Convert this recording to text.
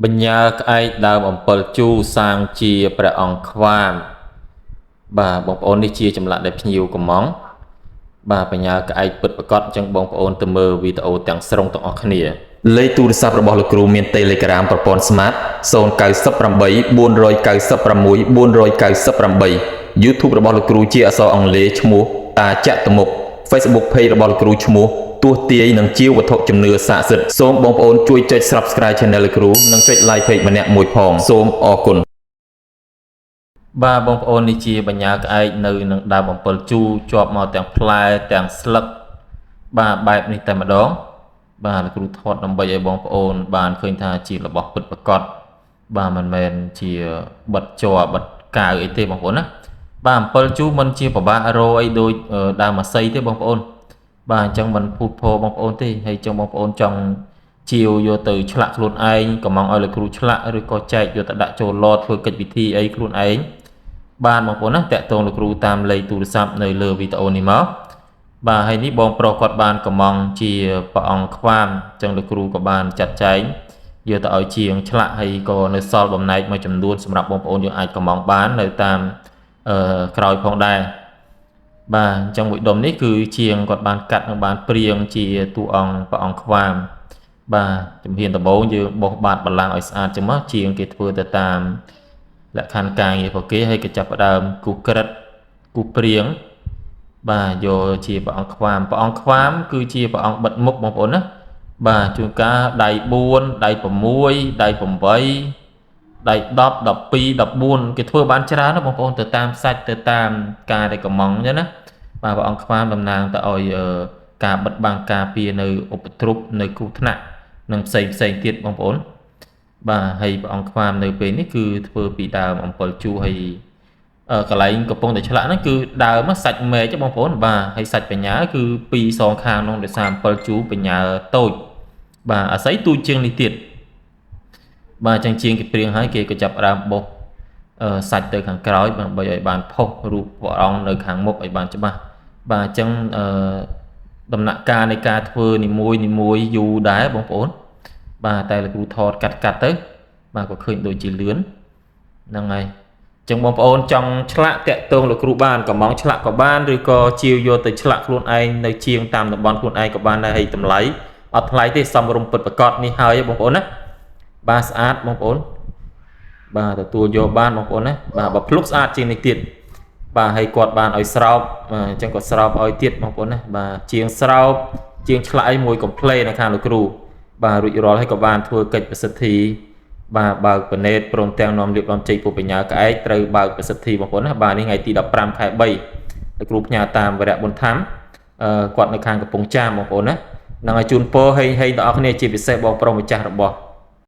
បញ្ញើក្អែកដើមអំពិលជូរសាងជាព្រះអង្គខ្វាមបាទបងប្អូននេះជាចម្លាក់ដែលភ្ញៀវកំងបាទបញ្ញើក្អែកពិតប្រាកដអញ្ចឹងបងប្អូនទៅមើលវីដេអូទាំងស្រុងទាំងអស់គ្នាលេខទូរស័ព្ទរបស់លោកគ្រូមាន Telegram ប្រព័ន្ធ Smart 098 496 498 YouTube របស់លោកគ្រូជាអក្សរអង់គ្លេសឈ្មោះតាចតុមុខ Facebook Page របស់លោកគ្រូឈ្មោះទោះទាយនឹងជាវត្ថុជំនឿស័ក្តិសិទ្ធិសូមបងប្អូនជួយចុច Subscribe Channel លោកគ្រូនិងចុច Like Page ម្នាក់មួយផងសូមអរគុណបាទបងប្អូននេះជាបញ្ញើក្អែកនៅនឹងដើមអំពិលជូរជាប់មកទាំងផ្លែទាំងស្លឹកបាទបែបនេះតែម្ដងបាទលោកគ្រូថតដើម្បីឲ្យបងប្អូនបានឃើញថាជារបស់ពិតប្រាកដបាទមិនមែនជាបិទជ័របិទកាវអីទេបងប្អូនណាបាទអំពិលជូរមិនជាប្របាករោអីដូចដើមម៉ាស័យទេបងប្អូនបាទអញ្ចឹងមិនភូតភរបងប្អូនទេហើយចឹងបងប្អូនចង់ជាវយកទៅឆ្លាក់ខ្លួនឯងកំងឲ្យលោកគ្រូឆ្លាក់ឬក៏ចែកយកទៅដាក់ចូលឡធ្វើកិច្ចពិធីអីខ្លួនឯងបានបងប្អូនណាតាក់ទងលោកគ្រូតាមលេខទូរស័ព្ទនៅលើវីដេអូនេះមកបាទហើយនេះបងប្រុសគាត់បានកំងជាព្រះអង្គខ្វាមអញ្ចឹងលោកគ្រូក៏បានចាត់ចែងយកទៅឲ្យជាងឆ្លាក់ហើយក៏នៅសល់បំណែកមួយចំនួនសម្រាប់បងប្អូនយើងអាចកំងបាននៅតាមក្រោយផងដែរបាទអញ្ចឹងមួយដុំនេះគឺជាងគាត់បានកាត់និងបានព្រៀងជាតួអង្គព្រះអង្គខ្វាមបាទជំហានដំបូងយើងបោះបាតបលាំងឲ្យស្អាតចឹងមកជាងគេធ្វើទៅតាមលក្ខខណ្ឌការងាររបស់គេហើយក៏ចាប់ផ្ដើមគូសក្រិតគូសព្រៀងបាទយកជាព្រះអង្គខ្វាមគឺជាព្រះអង្គបិទមុខបងប្អូនណាបាទជួនកាលដៃ4ដៃ6ដៃ8ដៃ10 12 14គេធ្វើបានច្រើនណាបងប្អូនទៅតាមសាច់ទៅតាមការដែលកំងអញ្ចឹងណាបាទព្រះអង្គខ្វាមតំណាងទៅឲ្យការបិទបាំងការពារនៅឧបទ្រពនៅគ្រោះថ្នាក់និងផ្សេងទៀតបងប្អូនបាទហើយព្រះអង្គខ្វាមនៅពេលនេះគឺធ្វើពីដើមអំពិលជូរហើយកន្លែងកំពុងតែឆ្លាក់ហ្នឹងគឺដើមសាច់មែកបងប្អូនបាទហើយសាច់បញ្ញាគឺពីរសងខាងនោះដោយសារអំពិលជូរបញ្ញាតូចបាទអាស័យទូជាងនេះទៀតបាទចឹងជាងគេព្រៀងហើយគេក៏ចាប់ផ្ដើមបោះសាច់ទៅខាងក្រោយដើម្បីឲ្យបានផុសរូបព្រះអង្គនៅខាងមុខឲ្យបានច្បាស់បាទអញ្ចឹងដំណាក់កាលនៃការធ្វើនីមួយយូរដែរបងប្អូនបាទតែលោកគ្រូថតកាត់ទៅបាទក៏ឃើញដូចជាលឿនហ្នឹងហើយចឹងបងប្អូនចង់ឆ្លាក់តាក់ទងលោកគ្រូបានកំងឆ្លាក់ក៏បានឬក៏ជាវយកទៅឆ្លាក់ខ្លួនឯងនៅជាងតាមតំបន់ខ្លួនឯងក៏បានដែរហើយតម្លៃអត់ថ្លៃទេសមរម្យពិតប្រាកដនេះហើយបងប្អូនណាបាទស្អាតបងប្អូនបាទទទួលយកបានបងប្អូនណាបាទបើភ្លុកស្អាតជាងនេះទៀតបាទហើយគាត់បានឲ្យស្រោបអញ្ចឹងក៏ស្រោបឲ្យទៀតបងប្អូនណាបាទជាងស្រោបជាងឆ្លាក់អីមួយកុំភ្លេនៅខាងលោកគ្រូបាទរួចរាល់ហើយក៏បានធ្វើកិច្ចប្រសិទ្ធិបាទបើកពិនេតព្រមទាំងនាំលៀបនាំជ័យពុបញ្ញាក្អែកត្រូវបើកប្រសិទ្ធិបងប្អូនណាបាទនេះថ្ងៃទី15 ខែ 3លោកគ្រូផ្ញើតាមវរៈបុណ្យធម្មគាត់នៅខាងកំពង់ចាមបងប្អូនណានឹងឲ្យជូនពរហេងទាំងអស់គ្នាជាពិសេសបងប្រុសម្ចាស់របស់